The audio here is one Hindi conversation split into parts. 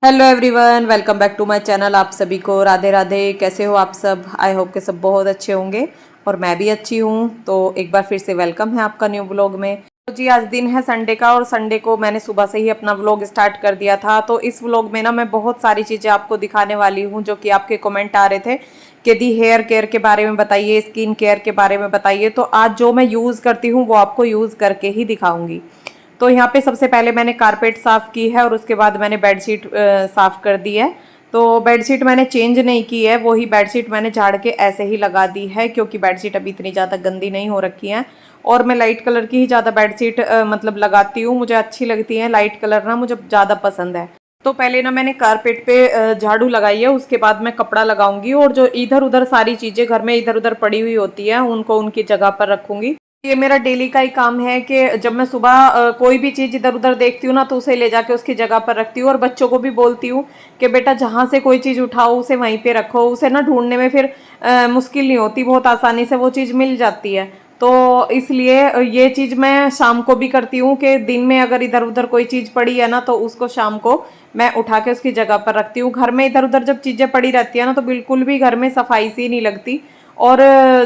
Hello everyone, welcome back to my channel. आप सभी को राधे राधे। कैसे हो आप सब? आई होप के सब बहुत अच्छे होंगे और मैं भी अच्छी हूँ। तो एक बार फिर से वेलकम है आपका न्यू व्लॉग में। तो जी आज दिन है संडे का और संडे को मैंने सुबह से ही अपना व्लॉग स्टार्ट कर दिया था। तो इस व्लॉग में ना मैं बहुत सारी चीज़ें आपको दिखाने वाली हूँ जो कि आपके कमेंट आ रहे थे कि दी हेयर केयर के बारे में बताइए, स्किन केयर के बारे में बताइए। तो आज जो मैं यूज़ करती हूँ वो आपको यूज़ करके ही दिखाऊंगी। तो यहाँ पे सबसे पहले मैंने कारपेट साफ़ की है और उसके बाद मैंने बेडशीट साफ़ कर दी है। तो बेडशीट मैंने चेंज नहीं की है, वही बेडशीट मैंने झाड़ के ऐसे ही लगा दी है क्योंकि बेडशीट अभी इतनी ज़्यादा गंदी नहीं हो रखी है। और मैं लाइट कलर की ही ज़्यादा बेडशीट मतलब लगाती हूँ, मुझे अच्छी लगती है। लाइट कलर ना मुझे ज़्यादा पसंद है। तो पहले ना मैंने कारपेट पे झाड़ू लगाई है, उसके बाद मैं कपड़ा लगाऊंगी और जो इधर उधर सारी चीज़ें घर में इधर उधर पड़ी हुई होती है उनको उनकी जगह पर रखूंगी। ये मेरा डेली का ही काम है कि जब मैं सुबह कोई भी चीज़ इधर उधर देखती हूँ ना तो उसे ले जाके उसकी जगह पर रखती हूँ और बच्चों को भी बोलती हूँ कि बेटा जहाँ से कोई चीज़ उठाओ उसे वहीं पे रखो। उसे ना ढूंढने में फिर मुश्किल नहीं होती, बहुत आसानी से वो चीज़ मिल जाती है। तो इसलिए ये चीज़ मैं शाम को भी करती हूँ कि दिन में अगर इधर उधर कोई चीज़ पड़ी है ना तो उसको शाम को मैं उठा के उसकी जगह पर रखती हूँ। घर में इधर उधर जब चीज़ें पड़ी रहती है ना तो बिल्कुल भी घर में सफाई सी नहीं लगती। और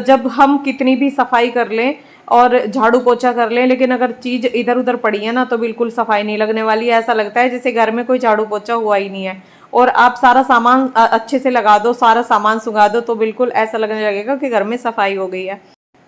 जब हम कितनी भी सफाई कर लें और झाड़ू पोछा कर लें लेकिन अगर चीज़ इधर उधर पड़ी है ना तो बिल्कुल सफाई नहीं लगने वाली। ऐसा लगता है जैसे घर में कोई झाड़ू पोछा हुआ ही नहीं है। और आप सारा सामान अच्छे से लगा दो, सारा सामान सुंघा दो तो बिल्कुल ऐसा लगने लगेगा कि घर में सफाई हो गई है।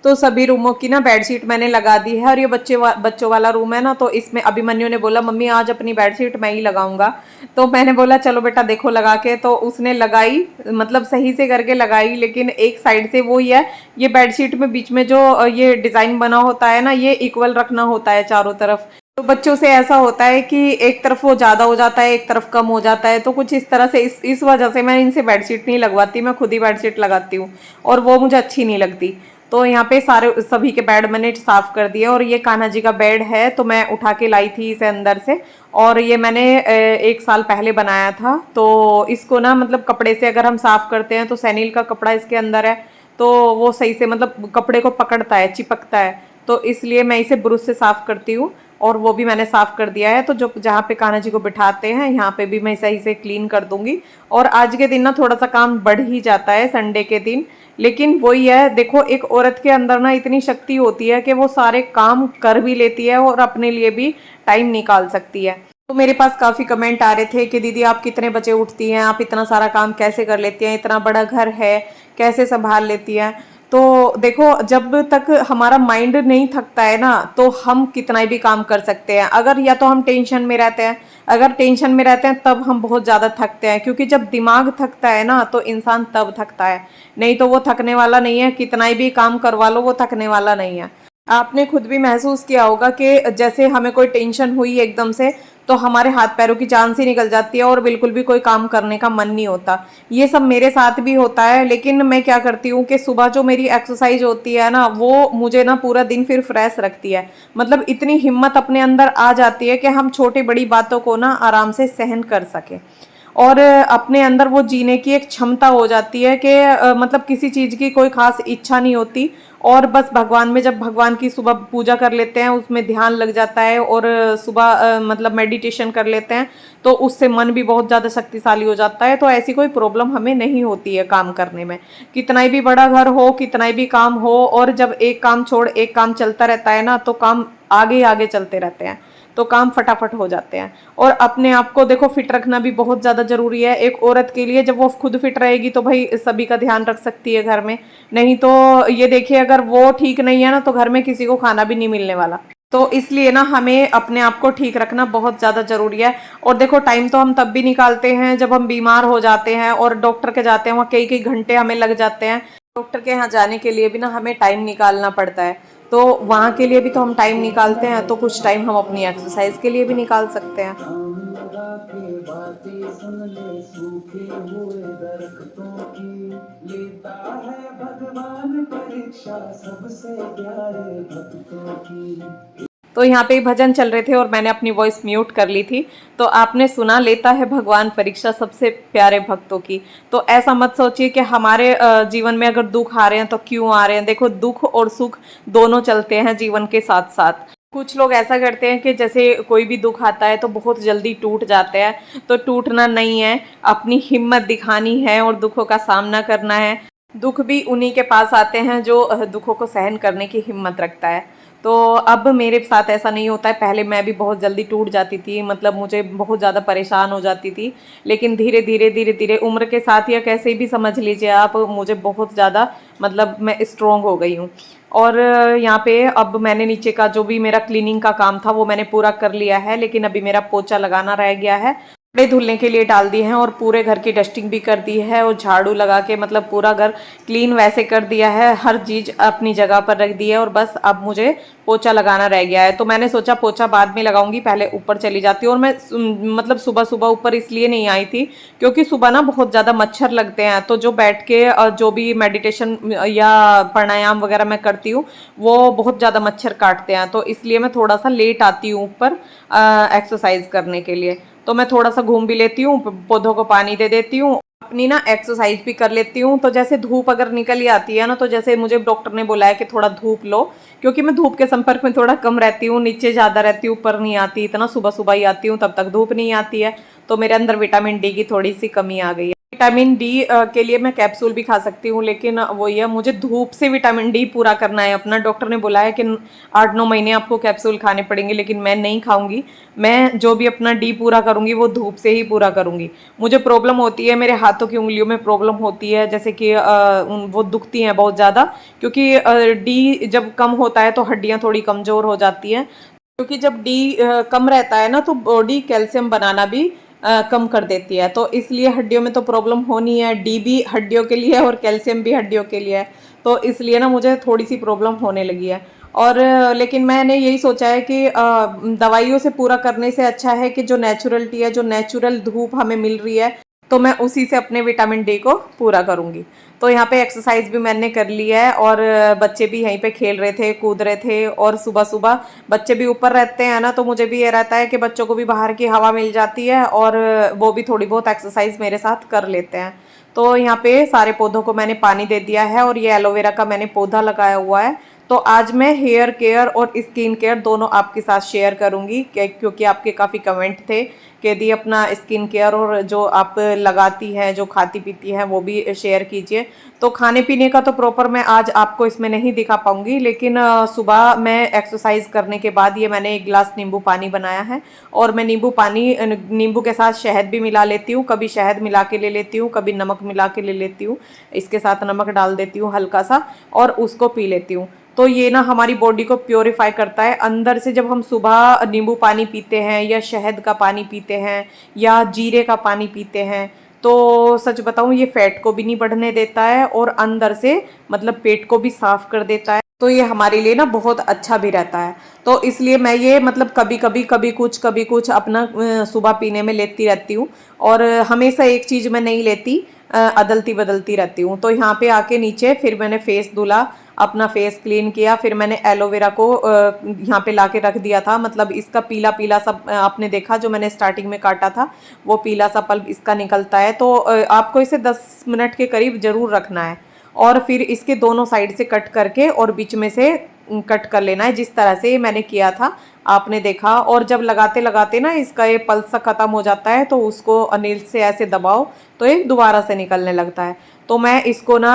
तो सभी रूमों की ना बेडशीट मैंने लगा दी है और ये बच्चों वाला रूम है ना तो इसमें अभिमन्यु ने बोला मम्मी आज अपनी बेडशीट मैं ही लगाऊंगा। तो मैंने बोला चलो बेटा देखो लगा के। तो उसने लगाई, मतलब सही से करके लगाई, लेकिन एक साइड से वो ही है। ये बेडशीट में बीच में जो ये डिजाइन बना होता है ना ये इक्वल रखना होता है चारों तरफ। तो बच्चों से ऐसा होता है कि एक तरफ वो ज्यादा हो जाता है एक तरफ कम हो जाता है। तो कुछ इस तरह से इस वजह से मैं इनसे बेडशीट नहीं लगवाती, मैं खुद ही बेडशीट लगाती हूँ और वो मुझे अच्छी नहीं लगती। तो यहाँ पे सारे सभी के बेड मैंने साफ कर दिए और ये कान्हा जी का बेड है तो मैं उठा के लाई थी इसे अंदर से। और ये मैंने 1 साल पहले बनाया था। तो इसको ना मतलब कपड़े से अगर हम साफ करते हैं तो सैनिल का कपड़ा इसके अंदर है तो वो सही से मतलब कपड़े को पकड़ता है, चिपकता है। तो इसलिए मैं इसे ब्रश से साफ करती हूँ और वो भी मैंने साफ कर दिया है। तो जो जहाँ पे कान्हा जी को बिठाते हैं यहाँ पे भी मैं सही से क्लीन कर दूंगी। और आज के दिन ना थोड़ा सा काम बढ़ ही जाता है संडे के दिन, लेकिन वही है, देखो एक औरत के अंदर ना इतनी शक्ति होती है कि वो सारे काम कर भी लेती है और अपने लिए भी टाइम निकाल सकती है। तो मेरे पास काफ़ी कमेंट आ रहे थे कि दीदी आप कितने बजे उठती हैं, आप इतना सारा काम कैसे कर लेती हैं, इतना बड़ा घर है कैसे संभाल लेती हैं। तो देखो जब तक हमारा माइंड नहीं थकता है ना तो हम कितना भी काम कर सकते हैं। अगर या तो हम टेंशन में रहते हैं, अगर टेंशन में रहते हैं तब हम बहुत ज़्यादा थकते हैं क्योंकि जब दिमाग थकता है ना तो इंसान तब थकता है, नहीं तो वो थकने वाला नहीं है। कितना भी काम करवा लो वो थकने वाला नहीं है। आपने खुद भी महसूस किया होगा कि जैसे हमें कोई टेंशन हुई एकदम से तो हमारे हाथ पैरों की जान सी निकल जाती है और बिल्कुल भी कोई काम करने का मन नहीं होता। ये सब मेरे साथ भी होता है, लेकिन मैं क्या करती हूँ कि सुबह जो मेरी एक्सरसाइज होती है ना वो मुझे ना पूरा दिन फिर फ्रेश रखती है। मतलब इतनी हिम्मत अपने अंदर आ जाती है कि हम छोटी बड़ी बातों को ना आराम से सहन कर सके और अपने अंदर वो जीने की एक क्षमता हो जाती है कि मतलब किसी चीज़ की कोई खास इच्छा नहीं होती। और बस भगवान में जब भगवान की सुबह पूजा कर लेते हैं उसमें ध्यान लग जाता है और सुबह मतलब मेडिटेशन कर लेते हैं तो उससे मन भी बहुत ज़्यादा शक्तिशाली हो जाता है। तो ऐसी कोई प्रॉब्लम हमें नहीं होती है काम करने में, कितना ही भी बड़ा घर हो कितना ही भी काम हो। और जब एक काम छोड़ एक काम चलता रहता है ना तो काम आगे आगे चलते रहते हैं, तो काम फटाफट हो जाते हैं। और अपने आप को देखो फिट रखना भी बहुत ज़्यादा ज़रूरी है एक औरत के लिए। जब वो खुद फिट रहेगी तो भाई सभी का ध्यान रख सकती है घर में, नहीं तो ये देखिए अगर वो ठीक नहीं है ना तो घर में किसी को खाना भी नहीं मिलने वाला। तो इसलिए ना हमें अपने आप को ठीक रखना बहुत ज़्यादा ज़रूरी है। और देखो टाइम तो हम तब भी निकालते हैं जब हम बीमार हो जाते हैं और डॉक्टर के जाते हैं, वहाँ कई कई घंटे हमें लग जाते हैं। डॉक्टर के यहाँ जाने के लिए भी ना हमें टाइम निकालना पड़ता है। तो वहाँ के लिए भी तो हम टाइम निकालते हैं, तो कुछ टाइम हम अपनी एक्सरसाइज के लिए भी निकाल सकते हैं। लेता है भगवान परीक्षा सबसे प्यारे भक्तों की। तो यहाँ पे भजन चल रहे थे और मैंने अपनी वॉइस म्यूट कर ली थी। तो आपने सुना, लेता है भगवान परीक्षा सबसे प्यारे भक्तों की। तो ऐसा मत सोचिए कि हमारे जीवन में अगर दुख आ रहे हैं तो क्यों आ रहे हैं। देखो दुख और सुख दोनों चलते हैं जीवन के साथ साथ। कुछ लोग ऐसा करते हैं कि जैसे कोई भी दुख आता है तो बहुत जल्दी टूट जाते हैं, तो टूटना नहीं है, अपनी हिम्मत दिखानी है और दुखों का सामना करना है। दुख भी उन्हीं के पास आते हैं जो दुखों को सहन करने की हिम्मत रखता है। तो अब मेरे साथ ऐसा नहीं होता है। पहले मैं भी बहुत जल्दी टूट जाती थी, मतलब मुझे बहुत ज़्यादा परेशान हो जाती थी, लेकिन धीरे धीरे धीरे धीरे उम्र के साथ या कैसे भी समझ लीजिए आप, मुझे बहुत ज़्यादा मतलब मैं स्ट्रोंग हो गई हूँ। और यहाँ पे अब मैंने नीचे का जो भी मेरा क्लीनिंग का काम था वो मैंने पूरा कर लिया है, लेकिन अभी मेरा पोछा लगाना रह गया है। कपड़े धुलने के लिए डाल दिए हैं और पूरे घर की डस्टिंग भी कर दी है और झाड़ू लगा के मतलब पूरा घर क्लीन वैसे कर दिया है, हर चीज़ अपनी जगह पर रख दी है और बस अब मुझे पोछा लगाना रह गया है। तो मैंने सोचा पोछा बाद में लगाऊंगी, पहले ऊपर चली जाती हूँ। और मैं मतलब सुबह सुबह ऊपर इसलिए नहीं आई थी क्योंकि सुबह ना बहुत ज़्यादा मच्छर लगते हैं, तो जो बैठ के जो भी मेडिटेशन या प्राणायाम वगैरह मैं करती हूँ वो बहुत ज़्यादा मच्छर काटते हैं, तो इसलिए मैं थोड़ा सा लेट आती हूँ ऊपर एक्सरसाइज करने के लिए। तो मैं थोड़ा सा घूम भी लेती हूँ, पौधों को पानी दे देती हूँ, अपनी ना एक्सरसाइज भी कर लेती हूँ। तो जैसे धूप अगर निकल ही आती है ना, तो जैसे मुझे डॉक्टर ने बोला है कि थोड़ा धूप लो, क्योंकि मैं धूप के संपर्क में थोड़ा कम रहती हूँ, नीचे ज़्यादा रहती हूँ, ऊपर नहीं आती इतना, सुबह सुबह ही आती हूँ, तब तक धूप नहीं आती है। तो मेरे अंदर विटामिन डी की थोड़ी सी कमी आ गई है। विटामिन डी के लिए मैं कैप्सूल भी खा सकती हूँ, लेकिन वो ये मुझे धूप से विटामिन डी पूरा करना है अपना। डॉक्टर ने बोला है कि 8-9 महीने आपको कैप्सूल खाने पड़ेंगे, लेकिन मैं नहीं खाऊंगी। मैं जो भी अपना डी पूरा करूंगी वो धूप से ही पूरा करूंगी। मुझे प्रॉब्लम होती है, मेरे हाथों की उंगलियों में प्रॉब्लम होती है, जैसे कि वो दुखती हैं बहुत ज़्यादा, क्योंकि डी जब कम होता है तो हड्डियाँ थोड़ी कमज़ोर हो जाती हैं। क्योंकि जब डी कम रहता है ना तो बॉडी कैल्शियम बनाना भी कम कर देती है, तो इसलिए हड्डियों में तो प्रॉब्लम होनी है। डी भी हड्डियों के लिए है और कैल्शियम भी हड्डियों के लिए है, तो इसलिए ना मुझे थोड़ी सी प्रॉब्लम होने लगी है। और लेकिन मैंने यही सोचा है कि दवाइयों से पूरा करने से अच्छा है कि जो नेचुरलिटी है, जो नेचुरल धूप हमें मिल रही है, तो मैं उसी से अपने विटामिन डी को पूरा करूँगी। तो यहाँ पे एक्सरसाइज भी मैंने कर ली है और बच्चे भी यहीं पे खेल रहे थे, कूद रहे थे। और सुबह सुबह बच्चे भी ऊपर रहते हैं ना, तो मुझे भी ये रहता है कि बच्चों को भी बाहर की हवा मिल जाती है और वो भी थोड़ी बहुत एक्सरसाइज मेरे साथ कर लेते हैं। तो यहाँ पे सारे पौधों को मैंने पानी दे दिया है और ये एलोवेरा का मैंने पौधा लगाया हुआ है। तो आज मैं हेयर केयर और स्किन केयर दोनों आपके साथ शेयर करूंगी, क्योंकि आपके काफ़ी कमेंट थे कि दी अपना स्किन केयर और जो आप लगाती हैं, जो खाती पीती हैं, वो भी शेयर कीजिए। तो खाने पीने का तो प्रॉपर मैं आज आपको इसमें नहीं दिखा पाऊंगी, लेकिन सुबह मैं एक्सरसाइज करने के बाद ये मैंने एक गिलास नींबू पानी बनाया है और मैं नींबू के साथ शहद भी मिला लेती हूँ। कभी शहद मिला के ले लेती हूँ, कभी नमक मिला के ले लेती हूँ, इसके साथ नमक डाल देती हूँ हल्का सा और उसको पी लेती हूँ। तो ये ना हमारी बॉडी को प्योरीफाई करता है अंदर से। जब हम सुबह नींबू पानी पीते हैं या शहद का पानी पीते हैं या जीरे का पानी पीते हैं, तो सच बताऊं ये फैट को भी नहीं बढ़ने देता है और अंदर से मतलब पेट को भी साफ कर देता है। तो ये हमारे लिए ना बहुत अच्छा भी रहता है। तो इसलिए मैं ये मतलब कभी कुछ अपना सुबह पीने में लेती रहती हूँ और हमेशा एक चीज़ मैं नहीं लेती, अदलती बदलती रहती हूँ। तो यहाँ पे आके नीचे फिर मैंने फेस धुला, अपना फेस क्लीन किया, फिर मैंने एलोवेरा को यहाँ पे लाके रख दिया था। मतलब इसका पीला पीला सब आपने देखा, जो मैंने स्टार्टिंग में काटा था वो पीला सा पल्प इसका निकलता है। तो आपको इसे 10 मिनट के करीब ज़रूर रखना है और फिर इसके दोनों साइड से कट करके और बीच में से कट कर लेना है, जिस तरह से मैंने किया था आपने देखा। और जब लगाते लगाते ना इसका ये पल्स सा खत्म हो जाता है तो उसको अनिल से ऐसे दबाओ तो ये दोबारा से निकलने लगता है। तो मैं इसको ना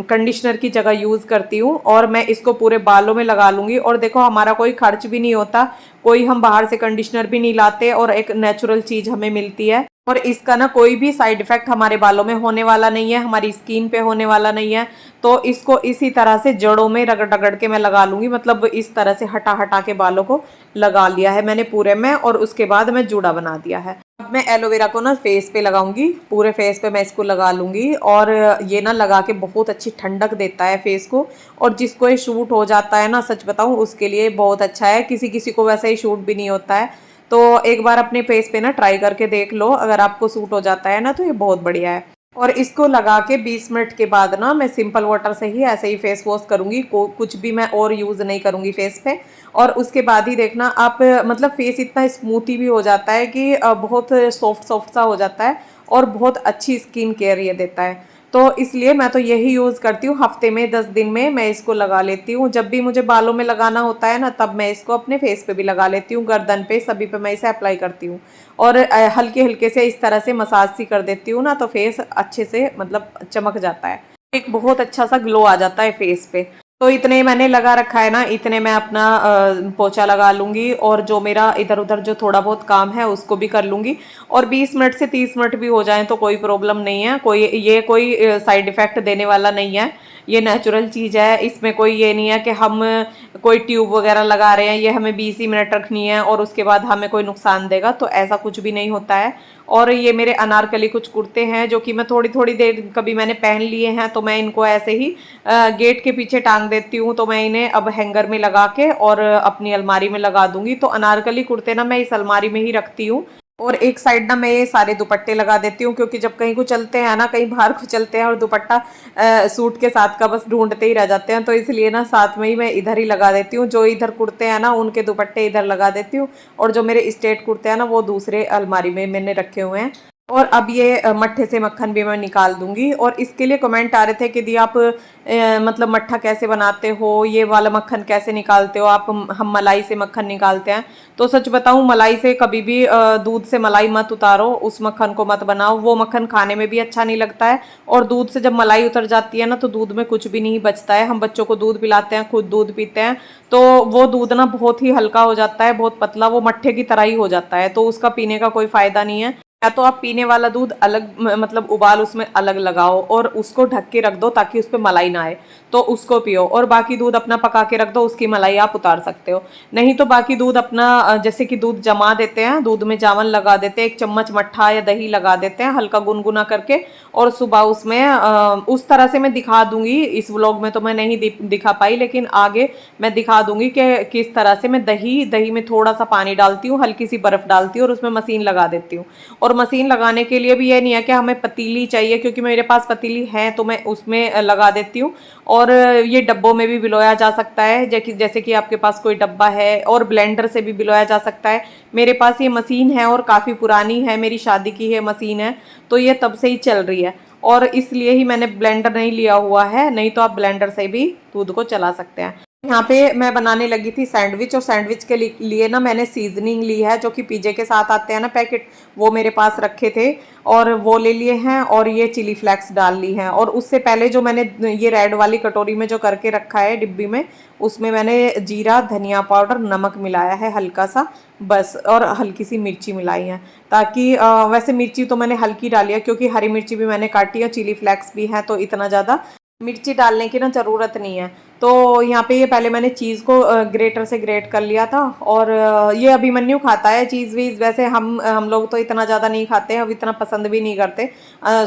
कंडीशनर की जगह यूज़ करती हूँ और मैं इसको पूरे बालों में लगा लूँगी। और देखो हमारा कोई खर्च भी नहीं होता, कोई हम बाहर से कंडीशनर भी नहीं लाते और एक नेचुरल चीज़ हमें मिलती है। और इसका ना कोई भी साइड इफेक्ट हमारे बालों में होने वाला नहीं है, हमारी स्किन पे होने वाला नहीं है। तो इसको इसी तरह से जड़ों में रगड़ रगड़ के मैं लगा लूँगी, मतलब इस तरह से हटा हटा के बालों को लगा लिया है मैंने पूरे में और उसके बाद मैं जूड़ा बना दिया है। अब मैं एलोवेरा को ना फेस पे लगाऊंगी, पूरे फेस पे मैं इसको लगा लूँगी और ये ना लगा के बहुत अच्छी ठंडक देता है फेस को। और जिसको ये शूट हो जाता है ना, सच बताऊँ उसके लिए बहुत अच्छा है, किसी किसी को वैसे ही शूट भी नहीं होता है। तो एक बार अपने फेस पे ना ट्राई करके देख लो, अगर आपको सूट हो जाता है ना तो ये बहुत बढ़िया है। और इसको लगा के 20 मिनट के बाद ना मैं सिंपल वाटर से ही ऐसे ही फेस वॉश करूँगी, कुछ भी मैं और यूज़ नहीं करूँगी फेस पे। और उसके बाद ही देखना आप मतलब फेस इतना स्मूथी भी हो जाता है कि बहुत सॉफ्ट सॉफ्ट सा हो जाता है और बहुत अच्छी स्किन केयर ये देता है। तो इसलिए मैं तो यही यूज़ करती हूँ, हफ्ते में 10 दिन में मैं इसको लगा लेती हूँ। जब भी मुझे बालों में लगाना होता है ना, तब मैं इसको अपने फेस पे भी लगा लेती हूँ, गर्दन पे सभी पे मैं इसे अप्लाई करती हूँ। और हल्के हल्के से इस तरह से मसाज सी कर देती हूँ ना, तो फेस अच्छे से मतलब चमक जाता है, एक बहुत अच्छा सा ग्लो आ जाता है फेस पे। तो इतने मैंने लगा रखा है ना, इतने मैं अपना पोछा लगा लूंगी, और जो मेरा इधर उधर जो थोड़ा बहुत काम है उसको भी कर लूंगी। और 20 मिनट से 30 मिनट भी हो जाएं तो कोई प्रॉब्लम नहीं है, कोई साइड इफेक्ट देने वाला नहीं है। ये नेचुरल चीज़ है, इसमें कोई ये नहीं है कि हम कोई ट्यूब वगैरह लगा रहे हैं, ये हमें 20 ही मिनट रखनी है और उसके बाद हमें कोई नुकसान देगा, तो ऐसा कुछ भी नहीं होता है। और ये मेरे अनारकली कुछ कुर्ते हैं जो कि मैं थोड़ी थोड़ी देर कभी मैंने पहन लिए हैं, तो मैं इनको ऐसे ही गेट के पीछे टांग देती हूँ। तो मैं इन्हें अब हैंगर में लगा के और अपनी अलमारी में लगा दूंगी। तो अनारकली कुर्ते ना मैं इस अलमारी में ही रखती हूँ। और एक साइड ना मैं ये सारे दुपट्टे लगा देती हूँ, क्योंकि जब कहीं को चलते हैं ना, कहीं बाहर को चलते हैं और दुपट्टा सूट के साथ का बस ढूंढते ही रह जाते हैं, तो इसलिए ना साथ में ही मैं इधर ही लगा देती हूँ। जो इधर कुर्ते हैं ना उनके दुपट्टे इधर लगा देती हूँ, और जो मेरे स्ट्रेट कुर्ते हैं ना वो दूसरे अलमारी में मैंने रखे हुए हैं। और अब ये मट्ठे से मक्खन भी मैं निकाल दूंगी। और इसके लिए कमेंट आ रहे थे कि दी आप मतलब मट्ठा कैसे बनाते हो, ये वाला मक्खन कैसे निकालते हो आप, हम मलाई से मक्खन निकालते हैं। तो सच बताऊं, मलाई से कभी भी दूध से मलाई मत उतारो, उस मक्खन को मत बनाओ, वो मक्खन खाने में भी अच्छा नहीं लगता है। और दूध से जब मलाई उतर जाती है ना, तो दूध में कुछ भी नहीं बचता है। हम बच्चों को दूध पिलाते हैं, खुद दूध पीते हैं, तो वो दूध ना बहुत ही हल्का हो जाता है, बहुत पतला, वो मट्ठे की तरह ही हो जाता है, तो उसका पीने का कोई फायदा नहीं है। या तो आप पीने वाला दूध अलग मतलब उबाल उसमें अलग लगाओ और उसको ढक के रख दो ताकि उस पर मलाई ना आए, तो उसको पियो। और बाकी दूध अपना पका के रख दो, उसकी मलाई आप उतार सकते हो। नहीं तो बाकी दूध अपना जैसे कि दूध जमा देते हैं, दूध में जावन लगा देते हैं, 1 चम्मच मट्ठा या दही लगा देते हैं हल्का गुनगुना करके, और सुबह उसमें उस तरह से मैं दिखा दूंगी। इस व्लॉग में तो मैं नहीं दिखा पाई, लेकिन आगे मैं दिखा दूंगी कि किस तरह से मैं दही में थोड़ा सा पानी डालती हूँ, हल्की सी बर्फ डालती हूँ और उसमें मशीन लगा देती हूँ। और मशीन लगाने के लिए भी ये नहीं है कि हमें पतीली चाहिए, क्योंकि मेरे पास पतीली है तो मैं उसमें लगा देती हूँ। और ये डब्बों में भी बिलोया जा सकता है, जैसे कि आपके पास कोई डब्बा है, और ब्लेंडर से भी बिलोया जा सकता है। मेरे पास ये मशीन है और काफ़ी पुरानी है, मेरी शादी की है मशीन है, तो ये तब से ही चल रही है, और इसलिए ही मैंने ब्लेंडर नहीं लिया हुआ है। नहीं तो आप ब्लेंडर से भी दूध को चला सकते हैं। यहाँ पे मैं बनाने लगी थी सैंडविच, और सैंडविच के लिए ना मैंने सीजनिंग ली है, जो कि पिज्जे के साथ आते हैं ना पैकेट, वो मेरे पास रखे थे और वो ले लिए हैं। और ये चिली फ्लेक्स डाल ली हैं। और उससे पहले जो मैंने ये रेड वाली कटोरी में जो करके रखा है डिब्बी में, उसमें मैंने जीरा, धनिया पाउडर, नमक मिलाया है हल्का सा बस, और हल्की सी मिर्ची मिलाई है, ताकि वैसे मिर्ची तो मैंने हल्की डाली है क्योंकि हरी मिर्ची भी मैंने काटी है, चिली फ्लेक्स भी है, तो इतना ज़्यादा मिर्ची डालने की ना ज़रूरत नहीं है। तो यहाँ पे ये पहले मैंने चीज़ को ग्रेटर से ग्रेट कर लिया था। और ये अभिमन्यु खाता है चीज़ वीज़, वैसे हम लोग तो इतना ज़्यादा नहीं खाते हैं, अब इतना पसंद भी नहीं करते।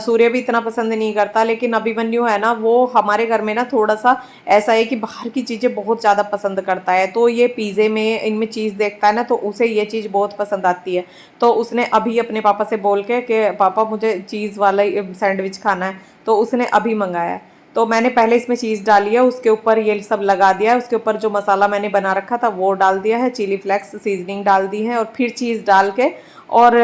सूर्य भी इतना पसंद नहीं करता, लेकिन अभिमन्यु है ना, वो हमारे घर में ना थोड़ा सा ऐसा है कि बाहर की चीज़ें बहुत ज़्यादा पसंद करता है। तो ये पिज़्ज़े में इनमें चीज़ देखता है ना, तो उसे ये चीज़ बहुत पसंद आती है। तो उसने अभी अपने पापा से बोल के कि पापा मुझे चीज़ वाला सैंडविच खाना है, तो उसने अभी मंगाया है। तो मैंने पहले इसमें चीज़ डाली है, उसके ऊपर ये सब लगा दिया है, उसके ऊपर जो मसाला मैंने बना रखा था वो डाल दिया है, चिली फ्लेक्स सीजनिंग डाल दी है, और फिर चीज़ डाल के और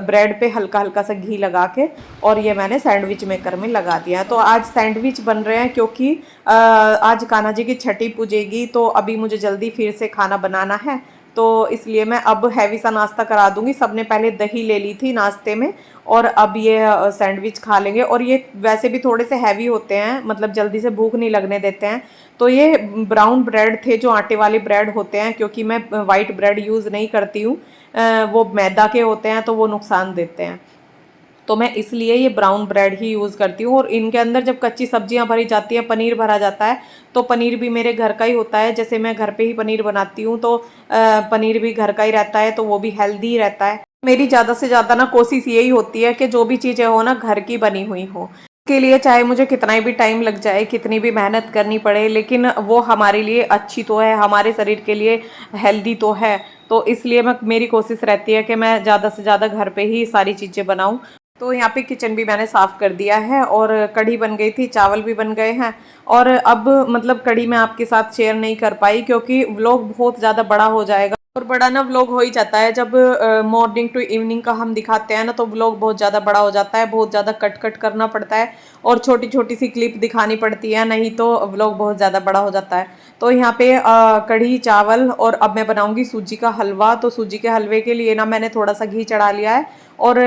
ब्रेड पे हल्का हल्का सा घी लगा के, और ये मैंने सैंडविच मेकर में लगा दिया है। तो आज सैंडविच बन रहे हैं क्योंकि आज कान्हा जी की छठी पूजेगी, तो अभी मुझे जल्दी फिर से खाना बनाना है, तो इसलिए मैं अब हैवी सा नाश्ता करा दूंगी। सबने पहले दही ले ली थी नाश्ते में, और अब ये सैंडविच खा लेंगे। और ये वैसे भी थोड़े से हैवी होते हैं, मतलब जल्दी से भूख नहीं लगने देते हैं। तो ये ब्राउन ब्रेड थे, जो आटे वाले ब्रेड होते हैं, क्योंकि मैं वाइट ब्रेड यूज़ नहीं करती हूँ, वो मैदा के होते हैं तो वो नुकसान देते हैं, तो मैं इसलिए ये ब्राउन ब्रेड ही यूज़ करती हूँ। और इनके अंदर जब कच्ची सब्जियां भरी जाती हैं, पनीर भरा जाता है, तो पनीर भी मेरे घर का ही होता है। जैसे मैं घर पे ही पनीर बनाती हूँ, तो पनीर भी घर का ही रहता है, तो वो भी हेल्दी ही रहता है। मेरी ज़्यादा से ज़्यादा ना कोशिश यही होती है कि जो भी चीज़ें हो ना घर की बनी हुई हो, के लिए चाहे मुझे कितना ही भी टाइम लग जाए, कितनी भी मेहनत करनी पड़े, लेकिन वो हमारे लिए अच्छी तो है, हमारे शरीर के लिए हेल्दी तो है। तो इसलिए मेरी कोशिश रहती है कि मैं ज़्यादा से ज़्यादा घर पे ही सारी चीज़ें बनाऊं। तो यहाँ पे किचन भी मैंने साफ़ कर दिया है, और कढ़ी बन गई थी, चावल भी बन गए हैं। और अब मतलब कढ़ी मैं आपके साथ शेयर नहीं कर पाई क्योंकि व्लॉग बहुत ज़्यादा बड़ा हो जाएगा, और बड़ा ना व्लॉग हो ही जाता है जब मॉर्निंग टू इवनिंग का हम दिखाते हैं ना, तो व्लॉग बहुत ज़्यादा बड़ा हो जाता है, बहुत ज़्यादा कट कट करना पड़ता है और छोटी छोटी सी क्लिप दिखानी पड़ती है, नहीं तो व्लॉग बहुत ज़्यादा बड़ा हो जाता है। तो यहाँ पे कढ़ी चावल और अब मैं बनाऊंगी सूजी का हलवा। तो सूजी के हलवे के लिए ना मैंने थोड़ा सा घी चढ़ा लिया है और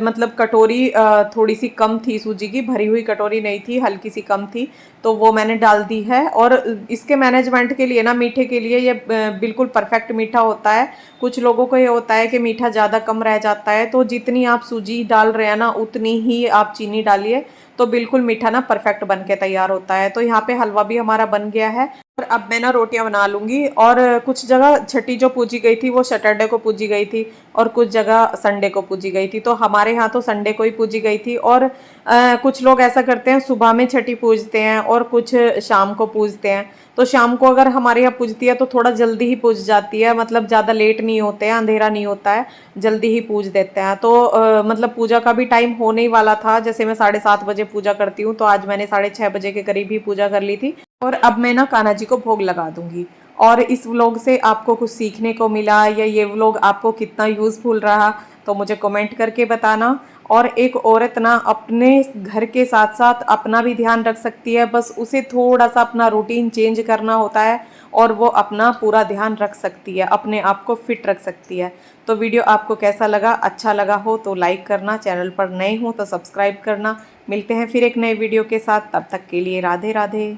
मतलब कटोरी थोड़ी सी कम थी सूजी की, भरी हुई कटोरी नहीं थी, हल्की सी कम थी, तो वो मैंने डाल दी है। और इसके मैनेजमेंट के लिए ना, मीठे के लिए ये बिल्कुल परफेक्ट मीठा होता है। कुछ लोगों को ये होता है कि मीठा ज़्यादा कम रह जाता है, तो जितनी आप सूजी डाल रहे हैं ना उतनी ही आप चीनी डालिए, तो बिल्कुल मीठा ना परफेक्ट बन के तैयार होता है। तो यहाँ पे हलवा भी हमारा बन गया है और अब मैं ना रोटियां बना लूंगी। और कुछ जगह छठी जो पूजी गई थी वो सैटरडे को पूजी गई थी और कुछ जगह संडे को पूजी गई थी, तो हमारे यहाँ तो संडे को ही पूजी गई थी। और कुछ लोग ऐसा करते हैं सुबह में छठी पूजते हैं और कुछ शाम को पूजते हैं। तो शाम को अगर हमारे यहाँ पूजती है तो थोड़ा जल्दी ही पूज जाती है, मतलब ज़्यादा लेट नहीं होते हैं, अंधेरा नहीं होता है, जल्दी ही पूज देते हैं। तो मतलब पूजा का भी टाइम होने ही वाला था, जैसे मैं 7:30 बजे पूजा करती हूँ, तो आज मैंने 6:30 बजे के करीब ही पूजा कर ली थी। और अब मैं ना कान्हा जी को भोग लगा दूंगी। और इस व्लॉग से आपको कुछ सीखने को मिला या ये व्लॉग आपको कितना यूजफुल रहा, तो मुझे कमेंट करके बताना। और एक औरत ना अपने घर के साथ साथ अपना भी ध्यान रख सकती है, बस उसे थोड़ा सा अपना रूटीन चेंज करना होता है और वो अपना पूरा ध्यान रख सकती है, अपने आप को फिट रख सकती है। तो वीडियो आपको कैसा लगा? अच्छा लगा हो तो लाइक करना, चैनल पर नए हो तो सब्सक्राइब करना। मिलते हैं फिर एक नए वीडियो के साथ, तब तक के लिए राधे राधे।